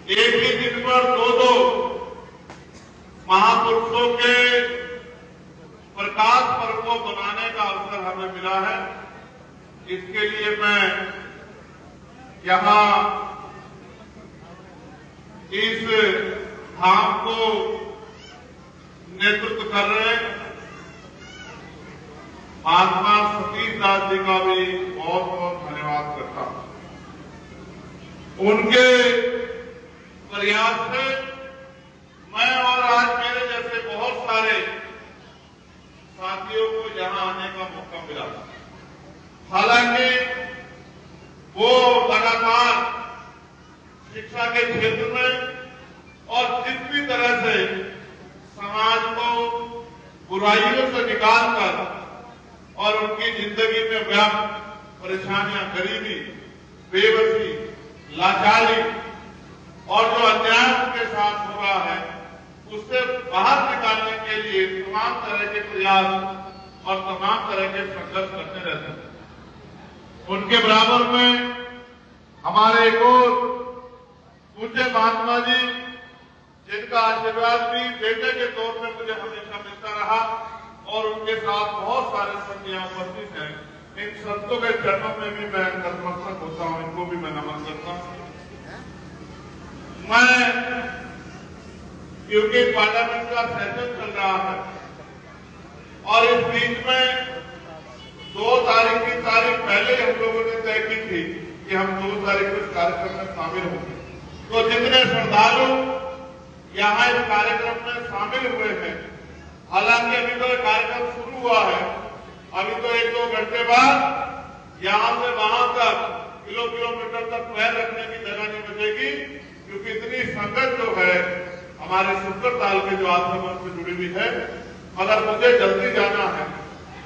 एक ही दिन पर दो महापुरुषों के प्रकाश पर्व को मनाने का अवसर हमें मिला है। इसके लिए मैं यहां इस धाम को नेतृत्व कर रहे महात्मा सतीश दास जी का भी बहुत बहुत धन्यवाद करता हूं। उनके प्रयास से मैं और आज मेरे जैसे बहुत सारे साथियों को यहां आने का मौका मिला। हालांकि वो लगातार शिक्षा के क्षेत्र में और जिस भी तरह से समाज को बुराइयों से निकालकर और उनकी जिंदगी में व्याप्त परेशानियां, गरीबी, बेबसी, लाचारी और जो अन्याय उनके साथ हो रहा है उससे बाहर निकालने के लिए तमाम तरह के प्रयास और तमाम तरह के संघर्ष करते रहते हैं। उनके बराबर में हमारे एक और पूज्य महात्मा जी, जिनका आशीर्वाद भी बेटे के तौर में मुझे हमेशा मिलता रहा और उनके साथ बहुत सारे संत यहाँ उपस्थित हैं। इन संतों के चरणों में भी मैं नतमस्तक होता हूँ, इनको भी मैं नमन करता हूँ। मैं क्योंकि पार्लियामेंट का सेशन चल रहा है और इस बीच में 2 तारीख की तारीख पहले हम लोगों ने तय की थी कि हम 2 तारीख को इस कार्यक्रम में शामिल होंगे। तो जितने श्रद्धालु यहाँ इस कार्यक्रम में शामिल हुए हैं, हालांकि अभी तो कार्यक्रम शुरू हुआ है, अभी तो 1-2 घंटे बाद यहाँ से वहां तक किलोमीटर तक पैर रखने की जगह नहीं बचेगी, क्योंकि इतनी संगत जो है हमारे शुक्र ताल के जो आश्रम से जुड़ी हुई है। मगर मुझे जल्दी जाना है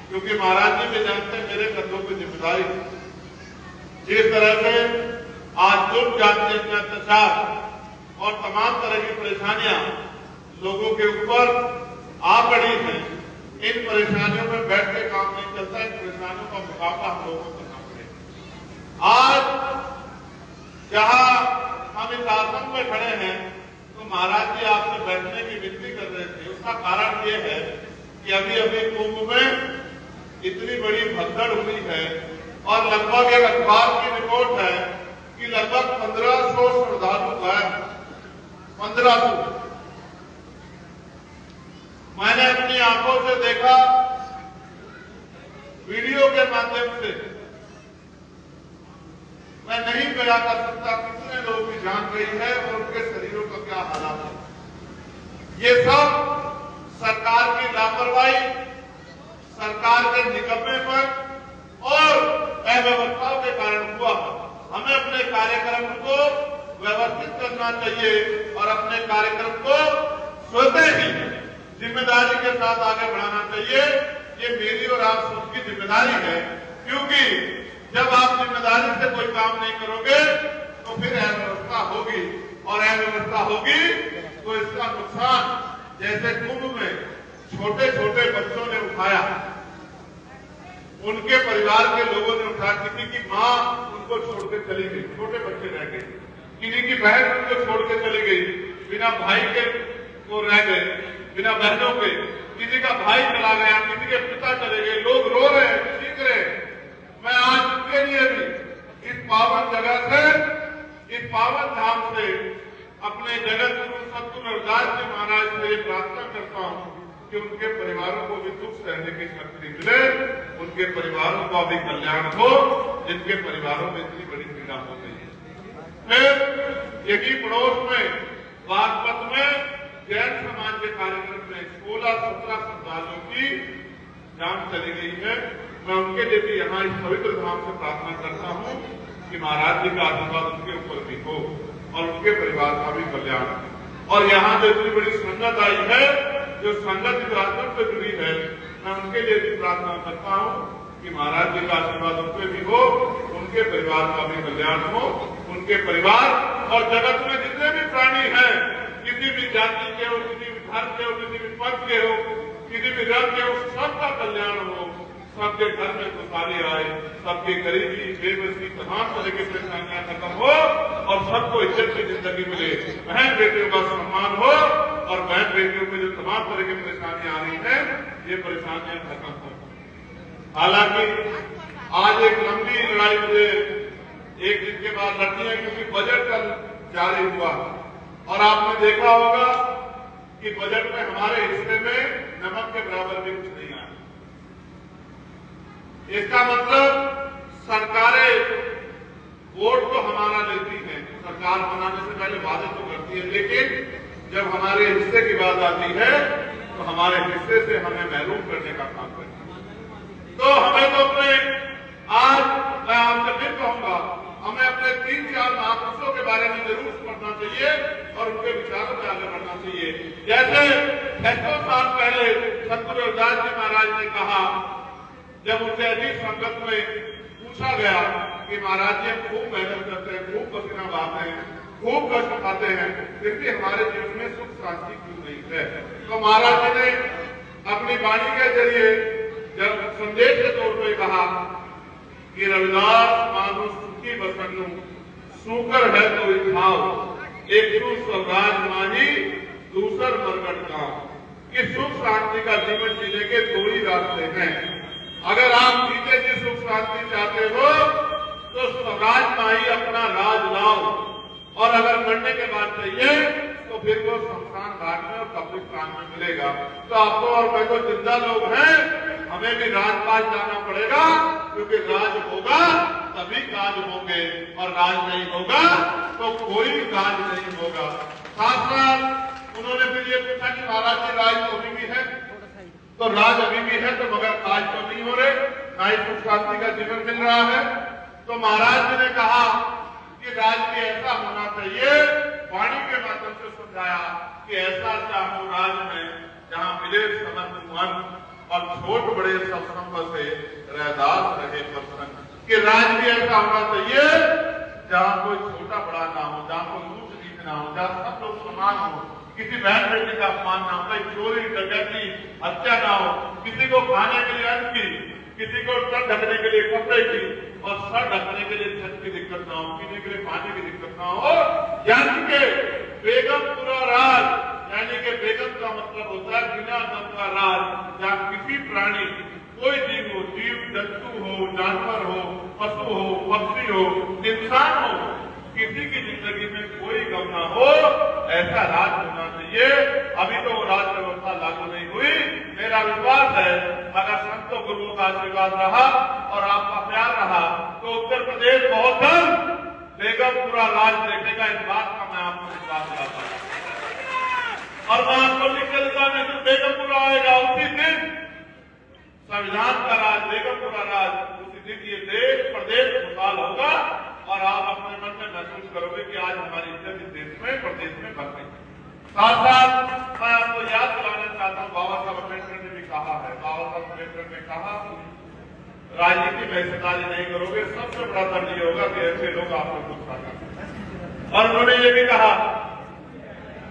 क्योंकि महाराज जी भी जानते हैं मेरे कंधों की जिम्मेदारी। जिस तरह से आज जुर्म, जाति, अत्याचार और तमाम तरह की परेशानियां लोगों के ऊपर आ पड़ी हैं, इन परेशानियों में बैठ के काम नहीं चलता। इन परेशानियों का मुकाबला हम लोगों को करना पड़ेगा। आज जहां हम इस आश्रम में खड़े हैं तो महाराज जी आपसे बैठने की विनती कर रहे थे। उसका कारण ये है कि अभी अभी कुंभ में इतनी बड़ी भगदड़ हुई है और लगभग एक अखबार की रिपोर्ट है कि लगभग 1500 श्रद्धालु गायब। 1500 मैंने अपनी आंखों से देखा, वीडियो के माध्यम से। मैं नहीं बयां कर सकता कितने लोगों की जान गई है और उनके शरीरों का क्या हालात है। ये सब सरकार की लापरवाही, सरकार के निकम्मेपन और अव्यवस्थाओं के कारण हुआ। हमें अपने कार्यक्रम को व्यवस्थित करना चाहिए और अपने कार्यक्रम को स्वतः ही जिम्मेदारी के साथ आगे बढ़ाना चाहिए। ये मेरी और आप सबकी जिम्मेदारी है, क्योंकि जब आप जिम्मेदारी से कोई काम नहीं करोगे तो फिर अव्यवस्था होगी और अव्यवस्था होगी तो इसका नुकसान जैसे कुंभ में छोटे छोटे बच्चों ने उठाया, उनके परिवार के लोगों ने उठाया। किसी की मां उनको छोड़ के चली गई, छोटे बच्चे रह गए। किसी की बहन उनको छोड़ के चली गई, बिना भाई के वो रह गए, बिना बहनों के। किसी का भाई चला गया, किसी के पिता चले गए। लोग रो रहे हैं, चीख रहे हैं। मैं आज उनके लिए भी इस पावन जगह से, इस पावन धाम से अपने जगत गुरु सतगुरु रविदास जी महाराज से ये प्रार्थना करता हूं कि उनके परिवारों को भी दुख सहने की शक्ति मिले, उनके परिवारों का भी कल्याण हो, जिनके परिवारों में इतनी बड़ी पीड़ा हो गई है। फिर यही पड़ोस में बागपत में जैन समाज के कार्यक्रम में 16-17 श्रद्धालुओं की जान चली गई है। मैं उनके लिए भी यहाँ इस पवित्र धाम से प्रार्थना करता हूँ कि महाराज जी का आशीर्वाद उनके ऊपर भी हो और उनके परिवार का भी कल्याण हो। और यहाँ जो इतनी बड़ी संगत आई है, जो संगत इस आश्रम से जुड़ी है, मैं उनके लिए भी प्रार्थना करता हूँ कि महाराज जी का आशीर्वाद उन पर भी हो, उनके परिवार का भी कल्याण हो, उनके परिवार और जगत में जितने भी प्राणी हैं, किसी भी जाति के हो, किसी भी धर्म के हो, किसी भी पंथ के हो, किसी भी रंग के हो, सबका कल्याण हो, सबके घर में खुशहाली आए, सबकी गरीबी, बेबसी, तमाम तरह की परेशानियां खत्म हो और सबको इज्जत की जिंदगी मिले। बहन बेटियों का सम्मान हो और बहन बेटियों में जो तमाम तरह की परेशानियां आ रही हैं, ये परेशानियां खत्म हो। हालांकि आज एक लंबी लड़ाई मुझे एक दिन के बाद लड़नी है, क्योंकि बजट कल जारी हुआ और आपने देखा होगा कि बजट में हमारे हिस्से में नमक के बराबर भी कुछ नहीं आया। इसका मतलब सरकारें वोट तो हमारा लेती हैं, सरकार बनाने से पहले वादे तो करती है, लेकिन जब हमारे हिस्से की बात आती है तो हमारे हिस्से से हमें महरूम करने का काम करती है। तो हमें तो अपने आज मैं आपसे फिर कहूंगा, हमें अपने 3-4 महापुरुषों के बारे में जरूर समझना चाहिए और उनके विचारों से आगे बढ़ना चाहिए। जैसे 600 साल पहले सतगुरु रविदास जी महाराज ने कहा, जब उनसे अजीब संकट में पूछा गया कि महाराज जी हम खूब मेहनत करते हैं, खूब पसीना बहाते हैं, खूब कष्ट खाते हैं, फिर भी हमारे जीवन में सुख शांति क्यों नहीं है? तो महाराज जी ने अपनी वाणी के जरिए जब संदेश के तौर पर कहा कि रविदास मानो सुखी बसनु सूकर है तो खाओ, एक स्वराज माही दूसर मरगट गांव। कि सुख शांति का जीवन जीने के 2 ही रास्ते हैं। अगर आप जीते जी सुख शांति चाहते हो तो स्वराज माही अपना राज लाओ, और अगर मरने के बाद चाहिए तो फिर वो शमशान घाट में और कब्रिस्तान में मिलेगा। तो आपको और मैं तो जिंदा लोग हैं, हमें भी राजपाल जाना पड़ेगा, क्योंकि राज होगा तभी काज होंगे और राज नहीं होगा तो कोई भी काज नहीं होगा। साथ साथ उन्होंने फिर ये पूछा कि महाराज जी राज तो अभी भी है, तो राज अभी भी है तो मगर काज तो नहीं हो रहे, ना ही सुख शांति का जीवन मिल रहा है। तो महाराज जी ने कहा कि राज भी ऐसा होना चाहिए, वाणी के माध्यम से समझाया कि ऐसा चाहो राज में जहाँ मिले समर्थ मन और छोट बड़े सब संग से रैदास रहे प्रसन्न। कि राज भी ऐसा होना चाहिए जहाँ कोई छोटा बड़ा ना हो, जहाँ कोई ऊंच नीच ना हो, जहाँ सब लोग समान हो, किसी बहन बेटी का अपमान ना हो, कहीं चोरी डकैती हत्या ना हो, किसी को खाने के लिए अन्न की, किसी को सर ढकने के लिए कपड़े की और सर ढकने के लिए छत की दिक्कत ना हो, पीने के लिए पानी की दिक्कत ना हो। यानी कि बेगमपुरा राज, यानी कि बेगम का मतलब होता है बिना दम का राज, जहाँ किसी प्राणी कोई जीव हो, जीव जंतु हो, जानवर हो, पशु हो, पक्षी हो, इंसान हो, किसी की जिंदगी में कोई गम ना हो, ऐसा राज होना चाहिए। अभी तो वो राज व्यवस्था लागू नहीं हुई। मेरा विश्वास है अगर संतों गुरुओं का आशीर्वाद रहा और आपका प्यार रहा तो उत्तर प्रदेश बहुत जल्द बेगमपुरा राज देखेगा। इस बात का मैं आपको विश्वास दिलाता हूं और मैं आपको लिख के देता हूं, बेगमपुरा आएगा उसी दिन संविधान का राज, बेगमपुरा राज, उसी दिन ये देश प्रदेश खुशहाल होगा और आप अपने मन में महसूस करोगे कि आज हमारी इज्जत इस देश में प्रदेश में बढ़ रही है। साथ साथ मैं आपको याद दिलाना चाहता हूँ, बाबा साहब अम्बेडकर ने भी कहा है, बाबा साहब अम्बेडकर ने कहा राजनीति में हिस्सेदारी नहीं करोगे, सबसे बड़ा दर्द ये होगा कि ऐसे लोग आपको गुस्सा करते। और उन्होंने ये भी कहा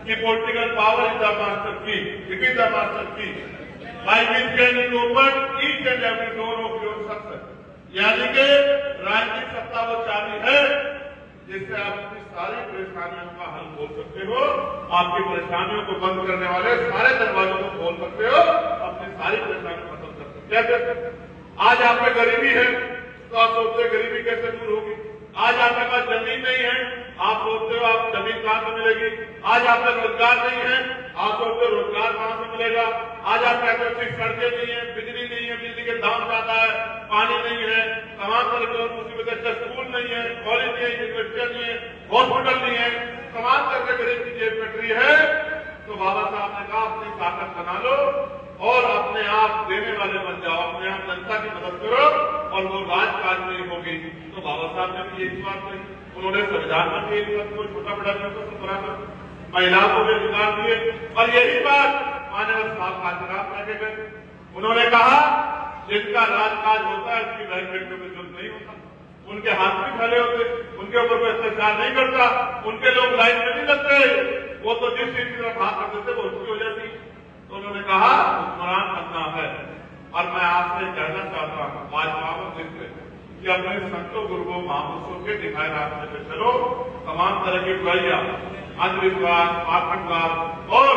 कि political power is the master की, इट इज द मास्टर की by which can you open each and every door of your success। यानी कि राजनीतिक सत्ता वो चाबी है जिससे आप अपनी सारी परेशानियों का हल खोल सकते हो, आपकी परेशानियों को बंद करने वाले सारे दरवाजों को खोल सकते हो, अपनी सारी परेशानियां खत्म कर सकते हो। क्या आज आप में गरीबी है तो आप सोचते गरीबी कैसे दूर होगी? आज आपके पास जमीन नहीं है, आप सोचते हो आप जमीन कहां से मिलेगी? आज आप में रोजगार नहीं है, आप सोचते हो रोजगार कहां से मिलेगा? आज आप कहते हो ठीक सड़कें नहीं है, बिजली नहीं है, बिजली के दाम ज्यादा है, पानी नहीं है, तमाम तरह की मुसीबतें, स्कूल नहीं है, कॉलेज नहीं है, यूनिवर्सिटी नहीं है, हॉस्पिटल नहीं है, तमाम तरह के गरीब की जेब कट रही है। तो बाबा साहब ने कहा अपनी ताकत बना लो और अपने आप देने वाले बन जाओ, अपने आप जनता की मदद करो और वो राजकाज नहीं होगी। तो बाबा साहब ने भी यही बात कही, उन्होंने संविधान में भी को छोटा बड़ा बराबर महिलाओं को भी अधिकार दिए और यही बात माननीय साहब काशीनाथ रखे गए। उन्होंने कहा जिनका राजकाज होता है उसकी बहन बेटियों में जुल्म नहीं होता, उनके हाथ भी फैले होते, उनके ऊपर कोई अत्याचार नहीं करता, उनके लोग लाइन में नहीं लगते, वो तो जिस चीज की तरफ हाथ करते थे वो उसकी हो जाती। तो उन्होंने कहा हुक्मरान बनना है और मैं आपसे कहना चाहता हूँ आज पावन दिन से कि अपने संतों गुरुओं महापुरुषों के दिखाए रास्ते पे चलो, तमाम तरह की बुराइयां अंधविश्वास, पाखंडवाद और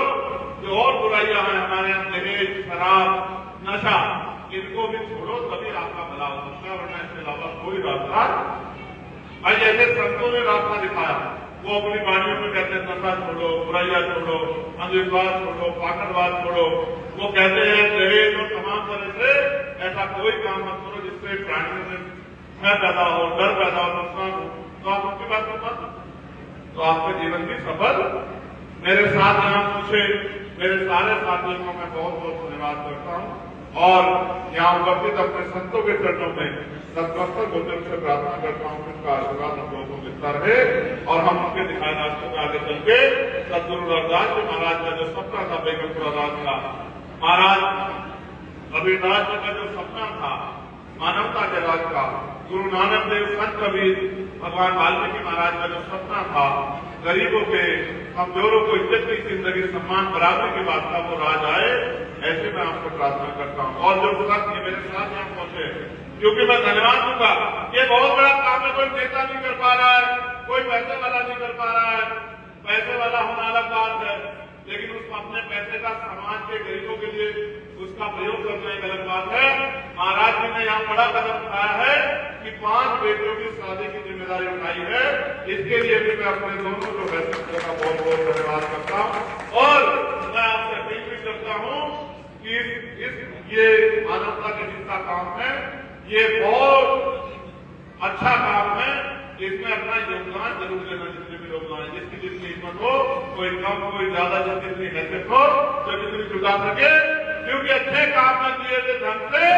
जो और बुराइयां हैं हमारे यहाँ, दहेज, शराब, नशा, इनको भी छोड़ो, तभी आपका भला हो सकता है, वरना इसके अलावा कोई रास्ता। आज ऐसे संतों ने रास्ता दिखाया, वो अपनी वाणियों में कहते हैं नशा छोड़ो, बुराइयां छोड़ो, अंधविश्वास छोड़ो, पाखंडवाद छोड़ो। वो कहते हैं दहेज और तमाम तरह से ऐसा कोई काम मत करो जिससे प्राणियों में भय पैदा हो, डर पैदा हो, नुकसान हो। तो आप उसकी बात मत, तो आपका जीवन भी सफल। मेरे साथ यहाँ पूछे मेरे सारे साथियों को मैं बहुत बहुत धन्यवाद करता हूँ और यहाँ उपस्थित अपने संतों के चरणों में नतमस्तक होकर से प्रार्थना करता हूँ कि उनका आशीर्वाद हम लोगों को मिलता रहे और हम उनके दिखाए रास्ते में आगे चल के सदगुरु रविदास जी महाराज का जो सपना था बेगमपुरा राज का, महाराज कबीरदास जी का जो सपना था मानवता के राज का, गुरु नानक देव, संत कबीर, भगवान वाल्मीकि महाराज का जो सपना था गरीबों के, कमजोरों को इज्जत की जिंदगी, सम्मान, बराबरी की बात का, वो राज आए। ऐसे मैं आपको प्रार्थना करता हूँ। और जो साथ ये मेरे साथ यहाँ पहुंचे, क्योंकि मैं धन्यवाद दूंगा, ये बहुत बड़ा काम है, कोई नेता नहीं कर पा रहा है, कोई पैसे वाला नहीं कर पा रहा है। पैसे वाला होना अलग बात है, लेकिन उस अपने पैसे का समाज के गरीबों के लिए उसका प्रयोग करना एक अलग बात है। महाराज जी ने यहाँ बड़ा कदम उठाया है कि 5 बेटियों की शादी की जिम्मेदारी उठाई है। इसके लिए भी मैं अपने दोनों जो वैसे का बहुत बहुत धन्यवाद करता हूँ और मैं आपसे अपील भी करता हूँ कि ये मानवता के जितना काम है, ये बहुत अच्छा काम है, इसमें अपना योगदान जरूर देना, जितने भी लोग आए, जिसकी जितनी हिम्मत हो, कोई कम कोई ज्यादा, जितनी हैसियत हो तो जितनी जुटा सके, क्योंकि अच्छे काम में दिए गए धन से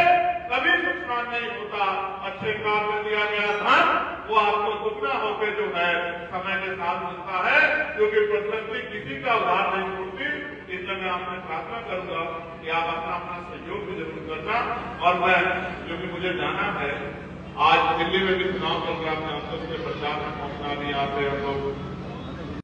कभी नुकसान नहीं होता। अच्छे काम में दिया गया धन वो आपको दुगना होकर जो है समय के साथ मिलता है, क्योंकि प्रकृति किसी का उधार नहीं छोड़ती। इसलिए मैं आपसे प्रार्थना करूंगा कि आप अपना अपना सहयोग भी जरूर करना। और मैं, क्योंकि मुझे जाना है, आज दिल्ली में भी चुनाव चल रहा है, उसके प्रचार में पहुंचना भी यहाँ से हम लोग